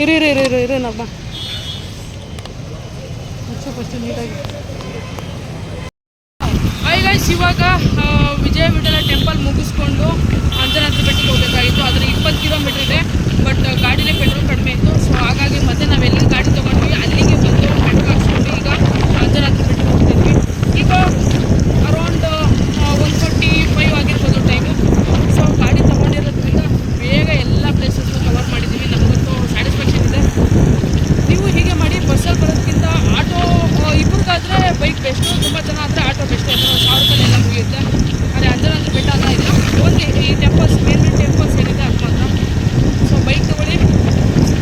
ಇರು ನಬ್ಬ ಫಸ್ಟ್ ನೀಟಾಗಿ. ಗೈಸ್ ಇವಾಗ ವಿಜಯ ವಿಠಲ ಟೆಂಪಲ್ ಮುಗಿಸ್ಕೊಂಡು ಅಂಜನಾದ್ರಿ ಬೆಟ್ಟಕ್ಕೆ ಹೋಗಬೇಕಾಗಿತ್ತು. ಆದರೆ 20 ಕಿಲೋಮೀಟರ್ ಇದೆ. ಬಟ್ ಗಾಡಿಲೇ ಪೆಟ್ರೋಲ್ ಕಡಿಮೆ ಇತ್ತು. ಸೊ ಹಾಗಾಗಿ ಮತ್ತೆ ನಾವೆಲ್ಲಿ ಗಾಡಿ ತೊಗೊಂಡ್ವಿ ಅಲ್ಲಿಗೆ ಬಂದು ಪೆಟ್ರೋಲ್ ಹಾಕ್ಸ್ಕೊಂಡು ಈಗ ಅಂಜನಾದ್ರಿ ಬೆಟ್ಟಕ್ಕೆ ಹೋಗ್ತಿದ್ವಿ. ಈಗ ಅರೌಂಡ್ 1:45 ಆಗಿರ್ಬೋದು ಟೈಮು. ಸೊ ಗಾಡಿ ತೊಗೊಂಡಿರೋದ್ರಿಂದ ಬೇಗ ಎಲ್ಲ ಪ್ಲೇಸಸ್ನು ಕವರ್ ಮಾಡಿದ್ದೀವಿ. ನಮಗಂತೂ ಸ್ಯಾಟಿಸ್ಫ್ಯಾಕ್ಷನ್ ಇದೆ. ನೀವು ಹೀಗೆ ಮಾಡಿ. ಬಸ್ಸಲ್ಲಿ ಬರೋದಕ್ಕಿಂತ ಆಟೋ ಇಬ್ಬರಿಗಾದರೆ ಬೈಕ್ ಬೆಸ್ಟು, ತುಂಬ ಜನ ಆದರೆ ಆಟೋ ಬೆಸ್ಟ್. ಯಾಕಂದರೆ 1000 ರೂಪಾಯಿ ಎಲ್ಲ ಮುಗಿಯುತ್ತೆ. ಆದರೆ ಅಂಜನಾದ್ರಿ ಬೆಟ್ಟ ಅಲ್ಲ, ಇಲ್ಲ ಓನ್ಲಿ ಈ ಟೆಂಪಲ್ಸ್ ಮೇನ್ ಟೆಂಪಲ್ಸ್ ಏನಿದೆ ಅದು ಮಾತ್ರ. ಸೊ ಬೈಕ್ ತೊಗೊಳ್ಳಿ,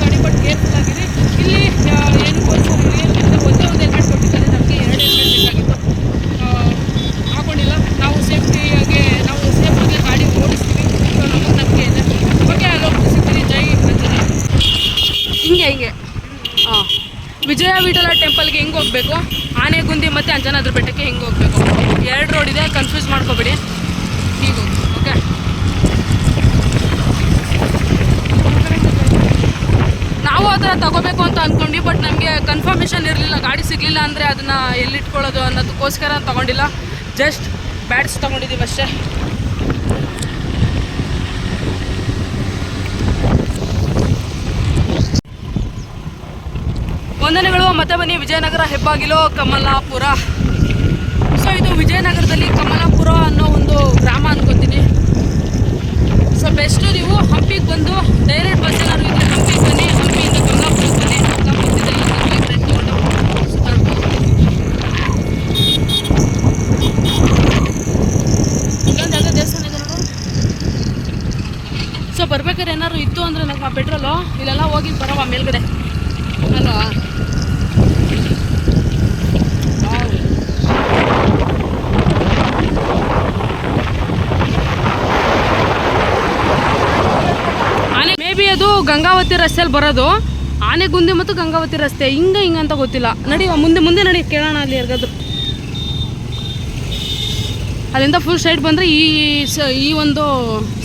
ಗಾಡಿ ಬಟ್ ಕೇರ್ಫುಲ್ ಆಗಿರಿ. ಇಲ್ಲಿ ಏನಕ್ಕೋಸ್ಕರ ಇಲ್ಲಿ ಒಂದೇ ಹೆಲ್ಮೆಟ್ ಕೊಟ್ಟಿದ್ದಾರೆ. ನಮಗೆ 2 ಹೆಲ್ಮೆಟ್ ಬೇಕಾಗಿತ್ತು, ಹಾಕೊಂಡಿಲ್ಲ. ನಾವು ಸೇಫ್ಟಿಯಾಗಿ ಗಾಡಿ ಓಡಿಸ್ತೀವಿ. ಸೊ ನಮಗೆ ಇದೆ. ಓಕೆ, ಅಲ್ಲೋಗಿ ಸಿಗ್ತೀರಿ. ಜೈ ಅಂಜನೇಯ. ಹಿಂಗೆ ಹಾಂ, ವಿಜಯ ವಿಠಲ ಟೆಂಪಲ್ಗೆ ಹೆಂಗೆ ಹೋಗಬೇಕು, ಆನೆಗುಂದಿ ಮತ್ತು ಅಂಜನಾದ್ರಿ ಬೆಟ್ಟಕ್ಕೆ ಹೆಂಗೆ ಹೋಗಬೇಕು, 2 ರೋಡ್ ಇದೆ, ಕನ್ಫ್ಯೂಸ್ ಮಾಡ್ಕೊಬೇಡಿ. ಹೀಗೆ ಹೋಗಿ. ಓಕೆ, ನಾವು ಆ ಥರ ತಗೋಬೇಕು ಅಂತ ಅಂದ್ಕೊಂಡ್ವಿ. ಬಟ್ ನಮಗೆ ಕನ್ಫರ್ಮೇಷನ್ ಇರಲಿಲ್ಲ. ಗಾಡಿ ಸಿಗಲಿಲ್ಲ ಅಂದರೆ ಅದನ್ನು ಎಲ್ಲಿಟ್ಕೊಳ್ಳೋದು ಅನ್ನೋದಕ್ಕೋಸ್ಕರ ತೊಗೊಂಡಿಲ್ಲ. ಜಸ್ಟ್ ಬ್ಯಾಡ್ಸ್ ತೊಗೊಂಡಿದ್ದೀವಿ ಅಷ್ಟೇ. ವಂದನೆಗಳು. ಮತ್ತೆ ಬನ್ನಿ. ವಿಜಯನಗರ ಹೆಬ್ಬಾಗಿಲು ಕಮಲಾಪುರ. ಸೊ ಇದು ವಿಜಯನಗರದಲ್ಲಿ ಕಮಲಾಪುರ ಅನ್ನೋ ಒಂದು ಗ್ರಾಮ ಅನ್ಕೋತೀನಿ. ಸೊ ಬೆಸ್ಟು ನೀವು ಹಂಪಿಗೆ ಬಂದು ಡೈರೆಕ್ಟ್ ಬಸ್ ಏನಾದ್ರು ಇದ್ದರೆ ಹಂಪಿಗೆ ಬನ್ನಿ. ಹಂಪಿಯಿಂದ ಕಮಲಾಪುರಕ್ಕೆ ಬನ್ನಿ. ಇಲ್ಲೊಂದು ಯಾವುದೋ ದೇವಸ್ಥಾನ ಇದೆ ನೋಡು. ಸೊ ಬರ್ಬೇಕಾದ್ರೆ ಏನಾದ್ರು ಇತ್ತು ಅಂದರೆ ನಮ್ಮ ಪೆಟ್ರೋಲು ಇಲ್ಲೆಲ್ಲ ಹೋಗಿ ಬರೋವ ಮೇಲ್ಗಡೆ ಅಲ್ವಾ. ಮೇ ಬಿ ಅದು ಗಂಗಾವತಿ ರಸ್ತೆಯಲ್ಲಿ ಬರೋದು. ಆನೆಗುಂದಿ ಮತ್ತು ಗಂಗಾವತಿ ರಸ್ತೆ ಹಿಂಗಂತ ಗೊತ್ತಿಲ್ಲ. ನಡಿ ಮುಂದೆ ನಡಿ, ಕೇಳೋಣ ಅಲ್ಲಿ ಯಾರಿಗಾದ್ರು. ಅಲ್ಲಿಂದ ಫುಲ್ ಸ್ಟ್ರೈಟ್ ಬಂದರೆ ಈ ಒಂದು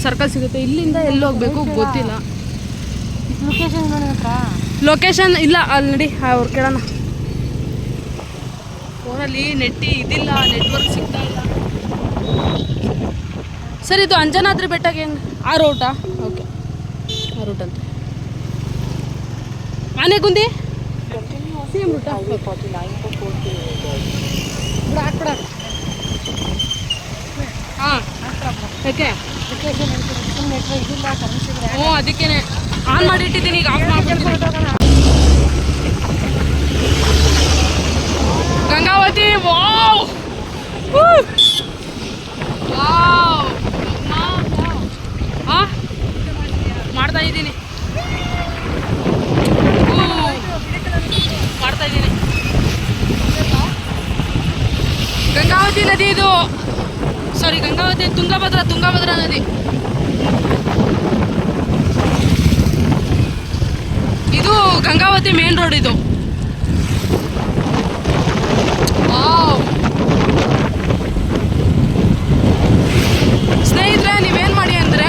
ಸರ್ಕಲ್ ಸಿಗುತ್ತೆ. ಇಲ್ಲಿಂದ ಎಲ್ಲಿ ಹೋಗ್ಬೇಕು ಗೊತ್ತಿಲ್ಲ. ಲೊಕೇಶನ್ ಇಲ್ಲ, ಅಲ್ಲಿ ನಡಿ ಅವ್ರು ಕೇಳೋಣ. ಫೋನಲ್ಲಿ ಇದಿಲ್ಲ, ನೆಟ್ವರ್ಕ್ ಸಿಗ್ತಾ ಇಲ್ಲ. ಸರ್ ಇದು ಅಂಜನಾದ್ರಿ ಬೆಟ್ಟಕ್ಕೆ ಹೆಂಗೆ ಆ ರೂಟಾ? ಓಕೆ, ಆ ರೂಟ್ ಅಂತ. ಆನೆಗುಂದಿ ಸೇಮ್ ರೂಟಾ? ಹಾಂ, ಯಾಕೆ? ಹ್ಞೂ, ಅದಕ್ಕೇನೆ ಆನ್ ಮಾಡಿಟ್ಟಿದ್ದೀನಿ. ಈಗ ಆಫ್ ಮಾಡ್ಬಿಡ್ತೀನಿ. ಗಂಗಾವತಿ. Wow wow. ಹಾಂ, ಮಾಡ್ತಾ ಇದ್ದೀನಿ. ಗಂಗಾವತಿ ನದಿ ಇದು. ಸಾರಿ, ಗಂಗಾವತಿ ತುಂಗಭದ್ರಾ ನದಿ. ಇದು ಗಂಗಾವತಿ ಮೇನ್ ರೋಡ್ ಇದು. ಸ್ನೇಹಿತರೆ, ನೀವೇನು ಮಾಡಿ ಅಂದರೆ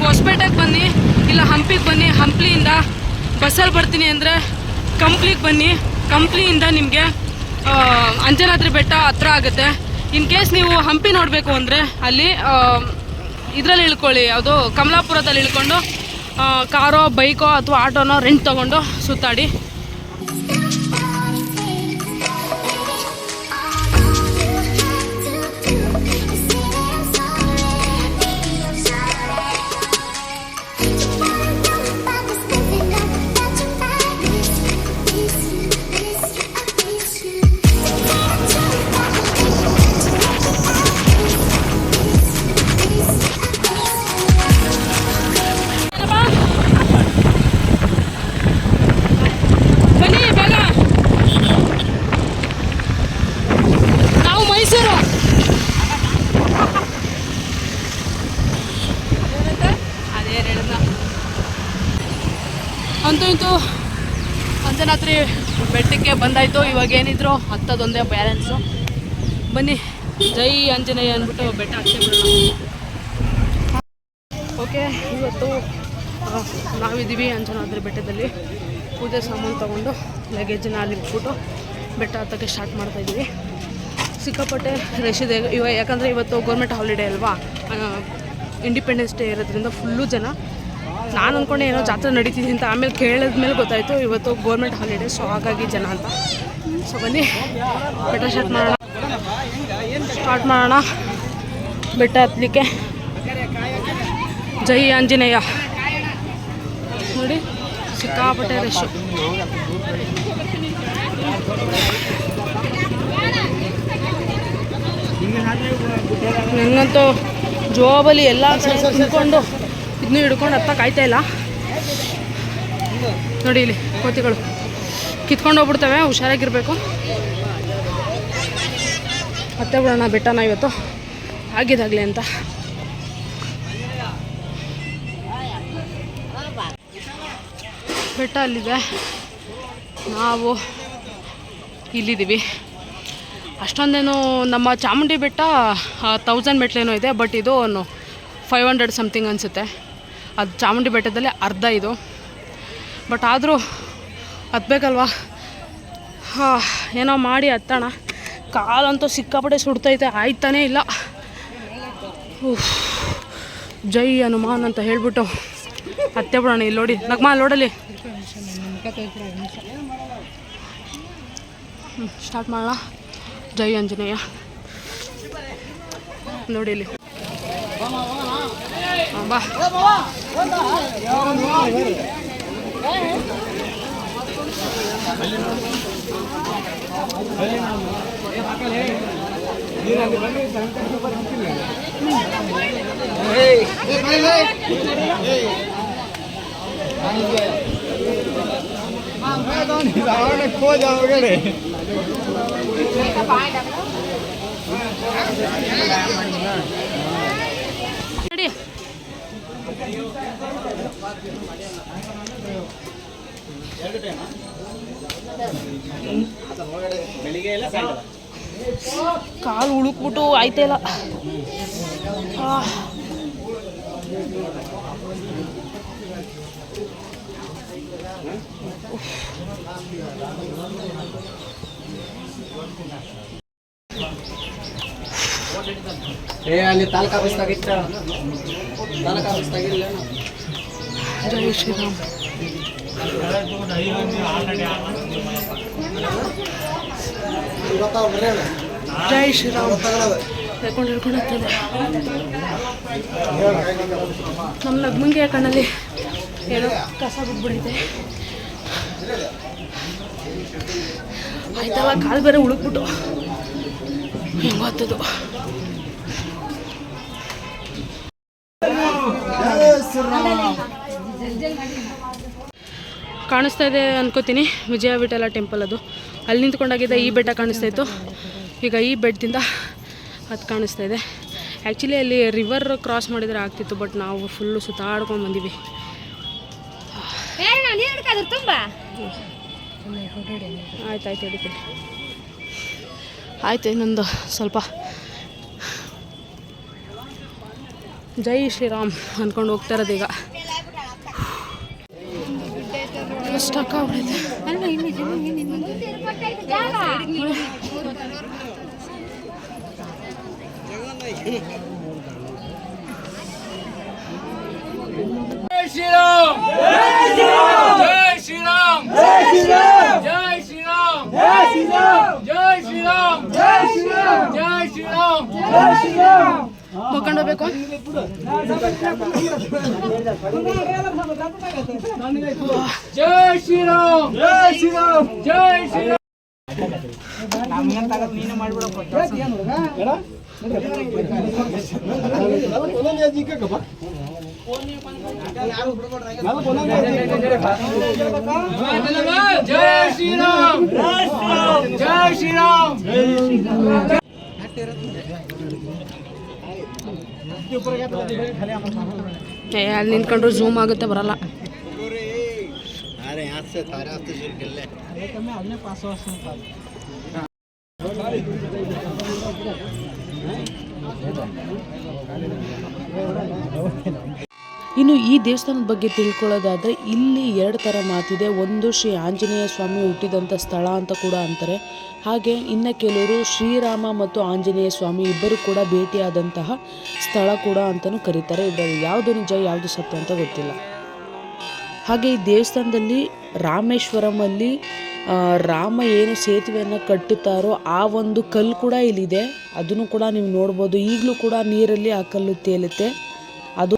ಹೊಸಪೇಟೆಗೆ ಬನ್ನಿ, ಇಲ್ಲ ಹಂಪಿಗೆ ಬನ್ನಿ. ಹಂಪಿಯಿಂದ ಬಸ್ಸಲ್ಲಿ ಬರ್ತೀನಿ ಅಂದರೆ ಕಂಪ್ಲಿಗೆ ಬನ್ನಿ. ಕಂಪ್ಲಿಯಿಂದ ನಿಮಗೆ ಅಂಜನಾದ್ರಿ ಬೆಟ್ಟ ಹತ್ರ ಆಗುತ್ತೆ. ಇನ್ ಕೇಸ್ ನೀವು ಹಂಪಿ ನೋಡಬೇಕು ಅಂದರೆ ಅಲ್ಲಿ ಇದರಲ್ಲಿ ಇಳ್ಕೊಳ್ಳಿ, ಯಾವುದು ಕಮಲಾಪುರದಲ್ಲಿ ಇಳ್ಕೊಂಡು ಕಾರೋ ಬೈಕೋ ಅಥವಾ ಆಟೋನೋ ರೆಂಟ್ ತೊಗೊಂಡು ಸುತ್ತಾಡಿ. ಅಂತೂ ಇಂತೂ ಅಂಜನಾದ್ರಿ ಬೆಟ್ಟಕ್ಕೆ ಬಂದಾಯಿತು. ಇವಾಗ ಏನಿದ್ರು ಹತ್ತದೊಂದೇ ಬ್ಯಾಲೆನ್ಸು. ಬನ್ನಿ, ಜೈ ಆಂಜನೇಯ ಅಂದ್ಬಿಟ್ಟು ಬೆಟ್ಟ ಹತ್ತಿ ಬಿಡೋಣ. ಓಕೆ, ಇವತ್ತು ನಾವಿದ್ದೀವಿ ಅಂಜನಾದ್ರಿ ಬೆಟ್ಟದಲ್ಲಿ. ಪೂಜೆ ಸಾಮಾನು ತೊಗೊಂಡು ಲಗೇಜನ್ನ ಅಲ್ಲಿ ಇಟ್ಬಿಟ್ಟು ಬೆಟ್ಟ ಹತ್ತಕ್ಕೆ ಸ್ಟಾರ್ಟ್ ಮಾಡ್ತಾಯಿದ್ದೀವಿ. ಸಿಕ್ಕಾಪಟ್ಟೆ ರಶ್ ಇದೆ ಇವಾಗ, ಯಾಕಂದರೆ ಇವತ್ತು ಗೌರ್ಮೆಂಟ್ ಹಾಲಿಡೇ ಅಲ್ವಾ, ಇಂಡಿಪೆಂಡೆನ್ಸ್ ಡೇ ಇರೋದ್ರಿಂದ ಫುಲ್ಲು ಜನ. ನಾನು ಅಂದ್ಕೊಂಡೆ ಏನೋ ಜಾತ್ರೆ ನಡೀತಿದೆ ಅಂತ, ಆಮೇಲೆ ಕೇಳಿದ್ಮೇಲೆ ಗೊತ್ತಾಯಿತು ಇವತ್ತು ಗೌರ್ಮೆಂಟ್ ಹಾಲಿಡೇ, ಸೊ ಹಾಗಾಗಿ ಜನ ಅಂತ. ಸೊ ಬನ್ನಿ ಬೆಟ್ಟ ಸ್ಟಾರ್ಟ್ ಮಾಡೋಣ ಬೆಟ್ಟ ಹತ್ತಲಿಕ್ಕೆ. ಜೈ ಆಂಜನೇಯ. ನೋಡಿ ಸಿಕ್ಕಾಪಟ್ಟೆ ರಶ್ಶು. ನನಗಂತೂ ಜೋಬಲ್ಲಿ ಎಲ್ಲ ತಿನ್ಕೊಂಡು ಇದನ್ನು ಹಿಡ್ಕೊಂಡು ಹತ್ತಕ್ಕೆ ಆಯ್ತಾಯಿಲ್ಲ. ನೋಡಿ ಇಲ್ಲಿ ಕೋತಿಗಳು ಕಿತ್ಕೊಂಡು ಹೋಗ್ಬಿಡ್ತವೆ, ಹುಷಾರಾಗಿರಬೇಕು. ಮತ್ತೆ ಬಿಡೋಣ ಬೆಟ್ಟನ ಇವತ್ತು ಆಗಿದಾಗಲಿ ಅಂತ. ಬೆಟ್ಟ ಅಲ್ಲಿದೆ, ನಾವು ಇಲ್ಲಿದ್ದೀವಿ. ಅಷ್ಟೊಂದೇನು ನಮ್ಮ ಚಾಮುಂಡಿ ಬೆಟ್ಟ 1000 ಮೆಟ್ಲೇನೋ ಇದೆ, ಬಟ್ ಇದು 500 ಸಮಥಿಂಗ್ ಅನಿಸುತ್ತೆ. ಅದು ಚಾಮುಂಡಿ ಬೆಟ್ಟದಲ್ಲಿ ಅರ್ಧ ಇದು. ಬಟ್ ಆದರೂ ಹತ್ತಬೇಕಲ್ವಾ, ಏನೋ ಮಾಡಿ ಹತ್ತೋಣ. ಕಾಲಂತೂ ಸಿಕ್ಕಾಪಟ್ಟೆ ಸುಡ್ತೈತೆ, ಆಯ್ತಾನೇ ಇಲ್ಲ. ಜೈ ಹನುಮಾನ್ ಅಂತ ಹೇಳ್ಬಿಟ್ಟು ಹತ್ತೆ ಬಿಡೋಣ. ಇಲ್ಲಿ ನೋಡಿ ನಗ್ಮಾ ನೋಡಲಿ, ಸ್ಟಾರ್ಟ್ ಮಾಡೋಣ. ಜೈ ಆಂಜನೇಯ. ನೋಡಿ ಇಲ್ಲಿ ಬಾ. खो जाओगे ಕಾಲು ಉಳುಕ್ಬಿಟ್ಟು ಆಯ್ತಾ ಇಲ್ಲ. ಅಲ್ಲಿ ತಾಲೂಕಾ ಆಫೀಸ್ದಾಗಿತ್ತು, ತಾಲೂಕಾ ಆಫೀಸ್ದಾಗಿಲ್ಲ. ಜೈ ಶ್ರೀರಾಮ್. ಜೈ ಶ್ರೀರಾಮ್. ಹೇಳ್ಕೊಂಡು ಹೇಳ್ಕೊಂಡು ಹೋಗ್ತದೆ. ನಮ್ಮ ನಗ್ಮಂಗೆ ಕಣ್ಣಲ್ಲಿ ಏನೋ ಕಸ ಬಿಟ್ಬಿಡೈತೆ. ಆಯ್ತಲ್ಲ, ಕಾಲು ಬೇರೆ ಉಳುಕ್ಬಿಟ್ಟು ಹೆಂಗೆ ಹತ್ತದು. ಕಾಣಿಸ್ತಾ ಇದೆ ಅನ್ಕೋತೀನಿ, ವಿಜಯ ವಿಠಲ ಟೆಂಪಲ್. ಅದು ಅಲ್ಲಿ ನಿಂತ್ಕೊಂಡಾಗಿದ್ದ ಈ ಬೆಟ್ಟ ಕಾಣಿಸ್ತಾ ಇತ್ತು, ಈಗ ಈ ಬೆಟ್ಟದಿಂದ ಅದು ಕಾಣಿಸ್ತಾ ಇದೆ. ಆ್ಯಕ್ಚುಲಿ ಅಲ್ಲಿ ರಿವರ್ ಕ್ರಾಸ್ ಮಾಡಿದರೆ ಆಗ್ತಿತ್ತು, ಬಟ್ ನಾವು ಫುಲ್ಲು ಸುತ್ತಾಡ್ಕೊಂಡು ಬಂದೀವಿ. ಆಯ್ತಾಯ್ತು ಹಿಡಿತೀನಿ. ಆಯ್ತು, ಇನ್ನೊಂದು ಸ್ವಲ್ಪ. ಜೈ ಶ್ರೀರಾಮ್ ಅಂದ್ಕೊಂಡು ಹೋಗ್ತಾ ಇರೋದು ಈಗ. ಸ್ಟಕ್ ಆಗ್ಬಿಡೈತೆ. जय श्री राम, जय श्री राम, जय श्री राम, जय श्री राम, जय श्री राम, जय श्री राम, जय श्री राम, जय श्री राम, जय श्री राम. ಹೋಗ್ಕೊಂಡು ಹೋಗ್ಬೇಕು. जय श्री राम, जय श्री राम, जय श्री राम. ನೀನೇ ಮಾಡ್ಬಿಡಪ್ಪ. जय श्री राम, जय श्री राम. ಅಲ್ಲಿ ನಿಂತ್ಕೊಂಡ್ರು ಝೂಮ್ ಆಗುತ್ತೆ, ಬರಲ್ಲ. ಇನ್ನು ಈ ದೇವಸ್ಥಾನದ ಬಗ್ಗೆ ತಿಳ್ಕೊಳ್ಳೋದಾದರೆ ಇಲ್ಲಿ 2 ಥರ ಮಾತಿದೆ. ಒಂದು ಶ್ರೀ ಆಂಜನೇಯ ಸ್ವಾಮಿ ಹುಟ್ಟಿದಂಥ ಸ್ಥಳ ಅಂತ ಕೂಡ ಅಂತಾರೆ. ಹಾಗೆ ಇನ್ನು ಕೆಲವರು ಶ್ರೀರಾಮ ಮತ್ತು ಆಂಜನೇಯ ಸ್ವಾಮಿ ಇಬ್ಬರು ಕೂಡ ಭೇಟಿಯಾದಂತಹ ಸ್ಥಳ ಕೂಡ ಅಂತಲೂ ಕರೀತಾರೆ. ಇದರಲ್ಲಿ ಯಾವುದು ನಿಜ ಯಾವುದು ಸತ್ಯ ಅಂತ ಗೊತ್ತಿಲ್ಲ. ಹಾಗೆ ಈ ದೇವಸ್ಥಾನದಲ್ಲಿ ರಾಮೇಶ್ವರಮಲ್ಲಿ ರಾಮ ಏನು ಸೇತುವೆಯನ್ನು ಕಟ್ಟುತ್ತಾರೋ ಆ ಒಂದು ಕಲ್ಲು ಕೂಡ ಇಲ್ಲಿದೆ. ಅದನ್ನು ಕೂಡ ನೀವು ನೋಡ್ಬೋದು. ಈಗಲೂ ಕೂಡ ನೀರಲ್ಲಿ ಆ ಕಲ್ಲು ತೇಲುತ್ತೆ. ಅದು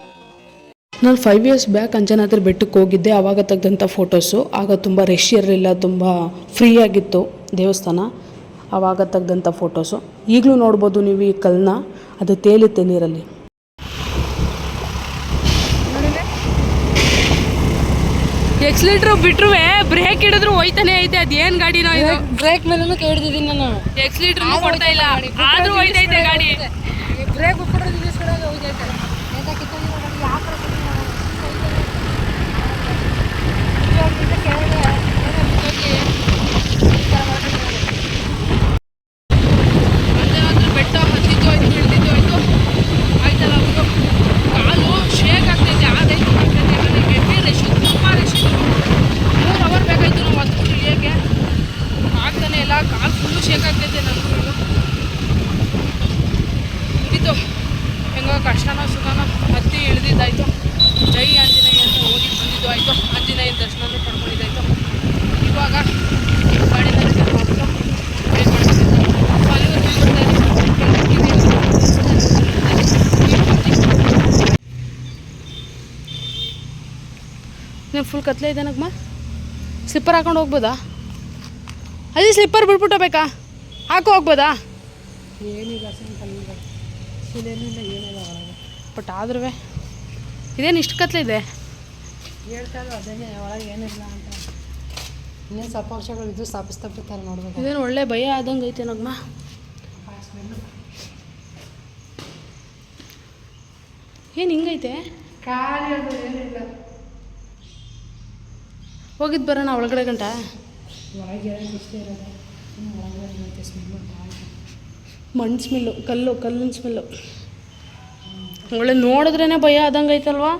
ನಾನು 5 years ಬ್ಯಾಕ್ ಅಂಜನಾದ್ರಿ ಬೆಟ್ಟಕ್ಕೆ ಹೋಗಿದ್ದೆ. ಆವಾಗ ತೆಗೆದಂಥ ಫೋಟೋಸು. ಆಗ ತುಂಬ ರಶ್ ಇರಲಿಲ್ಲ, ತುಂಬ ಫ್ರೀ ಆಗಿತ್ತು ದೇವಸ್ಥಾನ. ಆವಾಗ ತೆಗೆದಂಥ ಫೋಟೋಸು. ಈಗಲೂ ನೋಡ್ಬೋದು ನೀವು ಈ ಕಲ್ಲನ್ನ, ಅದು ತೇಲುತ್ತೆ ನೀರಲ್ಲಿ. ಎಕ್ಸ್ಲೇಟ್ರ್ ಬಿಟ್ರು ಬ್ರೇಕ್ ಹಿಡಿದ್ರು ಹೋಯ್ತಾನೆ ಐತೆ. ಅದೇನ್ ಗಾಡಿನೋ ಇದು. ಬ್ರೇಕ್ ಮೇಲೂ ಕೈ ಹಿಡಿದಿದ್ದೀನಿ ನಾನು. ಎಕ್ಸ್ಲೇಟ್ರ್ ಕೊಡ್ತಾ ಇಲ್ಲ, ಆದ್ರೂ ಹೋಯ್ತೈತೆ ಗಾಡಿ. ಬ್ರೇಕ್ ಹೋಗ್ತೈತೆ. ಬೆಟ್ಟ ಹತ್ತಿದ್ದು ಆಯ್ತು, ಇಳಿದಿದ್ದು ಆಯ್ತು, ಆಯ್ತಲ್ಲ ಅವರು ಕಾಲು ಶೇಕ್ ಆಗ್ತೈತೆ. ಆದೈತು ಆಗ್ತೈತೆ. ಹೆವಿ ರಶ್, ತುಂಬ ರಶ್. 3 hour ಬೇಕಾಯ್ತು ನಾವು ಹತ್ತು ಇಳಿಯೋಕ್ಕೆ. ಆಗ್ತಾನೆ ಇಲ್ಲ, ಕಾಲು ಫುಲ್ಲು ಶೇಕ್ ಆಗ್ತೈತೆ ನನಗೂ. ಮುಗಿತು, ಹೆಂಗೋ ಕಷ್ಟನೋ ಸುಖನೋ ಹತ್ತಿ ಇಳಿದಿದ್ದಾಯ್ತು. ಜೈ ಆಂಜನೇಯ ಅಂತ ಹೋಗಿ ಬಂದಿದ್ದು ಆಯಿತು. ಆಂಜನೇಯ ದರ್ಶನನೂ ಪಡ್ಕೊಂಡಿದ್ದಾಯ್ತು. ಇವಾಗ ಗಾಡಿನಲ್ಲಿ ಹೋಗ್ಬಿಟ್ಟು ನೀವು ಫುಲ್ ಕತ್ಲೆ ಇದೆ ನಗಮ್ಮ. ಸ್ಲಿಪ್ಪರ್ ಹಾಕೊಂಡು ಹೋಗ್ಬೋದಾ? ಅಲ್ಲಿ ಸ್ಲಿಪ್ಪರ್ ಬಿಟ್ಬಿಟ್ಟು ಬೇಕಾ? ಹಾಕೋ ಹೋಗ್ಬೋದಾ? ಏನಿಲ್ಲ ಶಿಲೇನಿಲ್ಲ, ಏನಿಲ್ಲ ಒಳಗೆ. ಬಟ್ ಆದ್ರೂ ಇದೇನು ಇಷ್ಟು ಕತ್ಲೆ ಇದೆ? ಹೇಳ್ತಾರೆ ಅದೇನೆ ಒಳಗೆ ಏನಿಲ್ಲ ಅಂತ. ಇನ್ನೇನು ಸ್ವಲ್ಪ ವರ್ಷಗಳಿದ್ದು ಸ್ಥಾಪಿಸ್ತಾರೆ ನೋಡ್ಬೇಕು. ಇದೇನು ಒಳ್ಳೆ ಭಯ ಆದಂಗೆ ಐತೆ ನಗಮ್ಮ. ಏನು ಹಿಂಗೈತೆ? ಖಾಲಿ ಅದು ಏನಿಲ್ಲ. ಹೋಗಿದ್ದು ಬರೋಣ ಒಳಗಡೆ ಗಂಟ. ಒಳಗೆ ಇಷ್ಟೇ ಇರೋದು. ಒಳಗಡೆ ಸ್ಮೆಲ್ಲು ಮಣ್ಣು ಸ್ಮೆಲ್ಲು, ಕಲ್ಲಿನ ಸ್ಮೆಲ್ಲು. ಒಳ್ಳೆ ನೋಡಿದ್ರೇ ಭಯ ಆದಂಗೆ ಐತಲ್ವಾ?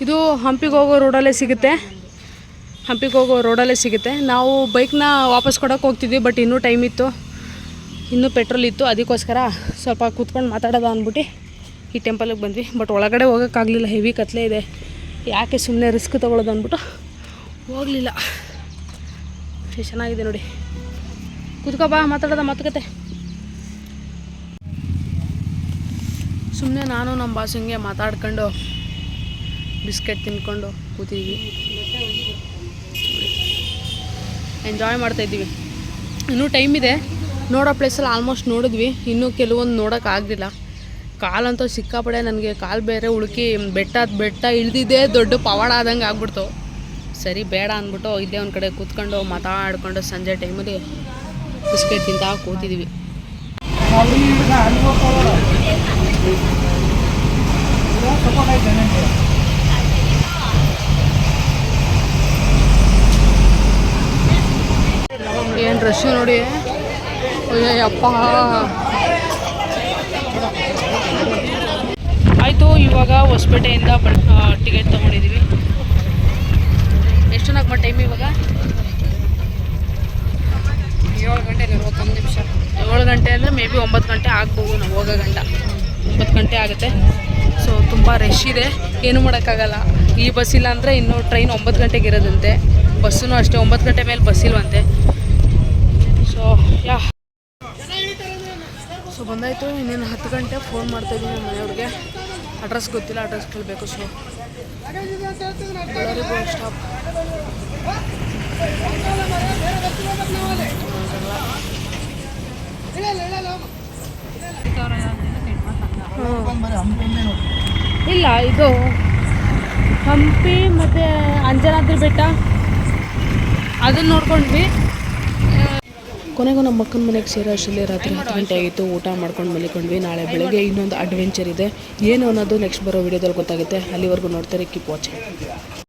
ಇದು ಹಂಪಿಗೆ ಹೋಗೋ ರೋಡಲ್ಲೇ ಸಿಗುತ್ತೆ. ನಾವು ಬೈಕ್ನ ವಾಪಸ್ ಕೊಡೋಕೆ ಹೋಗ್ತಿದ್ವಿ. ಬಟ್ ಇನ್ನೂ ಟೈಮ್ ಇತ್ತು, ಇನ್ನೂ ಪೆಟ್ರೋಲ್ ಇತ್ತು. ಅದಕ್ಕೋಸ್ಕರ ಸ್ವಲ್ಪ ಕೂತ್ಕೊಂಡು ಮಾತಾಡೋದ ಅಂದ್ಬಿಟ್ಟು ಈ ಟೆಂಪಲಿಗೆ ಬಂದ್ವಿ. ಬಟ್ ಒಳಗಡೆ ಹೋಗೋಕ್ಕಾಗಲಿಲ್ಲ, ಹೆವಿ ಕತ್ಲೆ ಇದೆ. ಯಾಕೆ ಸುಮ್ಮನೆ ರಿಸ್ಕ್ ತೊಗೊಳ್ಳೋದು ಅಂದ್ಬಿಟ್ಟು ಹೋಗಲಿಲ್ಲ. ಎಷ್ಟು ಚೆನ್ನಾಗಿದೆ ನೋಡಿ. ಕೂತ್ಕೋ ಬಾ, ಮಾತಾಡೋದ ಮಾತುಕತೆ. ಸುಮ್ಮನೆ ನಾನು ನಮ್ಮ ಬಾಸಂಗೆ ಮಾತಾಡ್ಕೊಂಡು ಬಿಸ್ಕೆಟ್ ತಿನ್ಕೊಂಡು ಕೂತಿದ್ವಿ, ಎಂಜಾಯ್ ಮಾಡ್ತಾಯಿದ್ದೀವಿ. ಇನ್ನೂ ಟೈಮ್ ಇದೆ. ನೋಡೋ ಪ್ಲೇಸಲ್ಲಿ ಆಲ್ಮೋಸ್ಟ್ ನೋಡಿದ್ವಿ. ಇನ್ನೂ ಕೆಲವೊಂದು ನೋಡೋಕ್ಕಾಗಲಿಲ್ಲ. ಕಾಲಂತೂ ಸಿಕ್ಕಾಪಡೆ ನನಗೆ ಕಾಲು ಬೇರೆ ಉಳುಕಿ ಬೆಟ್ಟ ಇಳಿದಿದ್ದೇ ದೊಡ್ಡ ಪವಾಡ ಆದಂಗೆ ಆಗ್ಬಿಡ್ತು. ಸರಿ ಬೇಡ ಅಂದ್ಬಿಟ್ಟು ಇಲ್ಲೇ ಒಂದು ಕಡೆ ಕೂತ್ಕೊಂಡು ಮಾತಾಡ್ಕೊಂಡು ಸಂಜೆ ಟೈಮಲ್ಲಿ ಬಿಸ್ಕೆಟ್ ತಿಂತ ಕೂತಿದ್ದೀವಿ. ಏನು ರಶ್ ನೋಡಿ. ಅಯ್ಯಪ್ಪ. ಆಯಿತು, ಇವಾಗ ಹೊಸಪೇಟೆಯಿಂದ ಟಿಕೆಟ್ ತೊಗೊಂಡಿದ್ದೀವಿ. ಎಷ್ಟು ನಗ್ಮ ಟೈಮ್ ಇವಾಗ? 7 ಗಂಟೆ 41 ನಿಮಿಷ. 7 ಗಂಟೆ ಅಂದರೆ ಮೇ ಬಿ 9 ಗಂಟೆ ಆಗ್ಬೋದು. ನಾವು ಹೋಗೋ ಗಂಟ 9 ಗಂಟೆ ಆಗುತ್ತೆ. ಸೊ ತುಂಬ ರಶ್ ಇದೆ, ಏನೂ ಮಾಡೋಕ್ಕಾಗಲ್ಲ. ಈ ಬಸ್ ಇಲ್ಲ ಅಂದರೆ ಇನ್ನೂ ಟ್ರೈನ್ 9 ಗಂಟೆಗೆ ಇರೋದಂತೆ. ಬಸ್ಸೂ ಅಷ್ಟೇ 9 ಗಂಟೆ ಮೇಲೆ ಬಸ್ ಇಲ್ವಂತೆ. ಸೊ ಬಂದಾಯಿತು. ಇನ್ನೇನು 10 ಗಂಟೆ ಫೋನ್ ಮಾಡ್ತಾಯಿದ್ದೀನಿ ಮನೆಯವ್ರಿಗೆ. ಅಡ್ರೆಸ್ ಗೊತ್ತಿಲ್ಲ, ಅಡ್ರೆಸ್ ಕೇಳಬೇಕು. ಸೊ ಎಲ್ಲರಿಗೂ ಸ್ಟಾಪ್. ಇಲ್ಲ, ಇದು ಹಂಪಿ ಮತ್ತು ಅಂಜನಾದ್ರಿ ಬೆಟ್ಟ ಅದನ್ನು ನೋಡ್ಕೊಂಡ್ವಿ. ಕೊನೆಗೂ ನಮ್ಮ ಮಕ್ಕನ ಮನೆಗೆ ಸೇರೋ ಅಷ್ಟರಲ್ಲಿ ರಾತ್ರಿ 10 ಗಂಟೆ ಆಗಿತ್ತು. ಊಟ ಮಾಡ್ಕೊಂಡು ಮಲಿಕೊಂಡ್ವಿ. ನಾಳೆ ಬೆಳಗ್ಗೆ ಇನ್ನೊಂದು ಅಡ್ವೆಂಚರ್ ಇದೆ. ಏನು ಅನ್ನೋದು ನೆಕ್ಸ್ಟ್ ಬರೋ ವಿಡಿಯೋದಲ್ಲಿ ಗೊತ್ತಾಗುತ್ತೆ. ಅಲ್ಲಿವರೆಗೂ ನೋಡ್ತಾರೆ. Keep watching.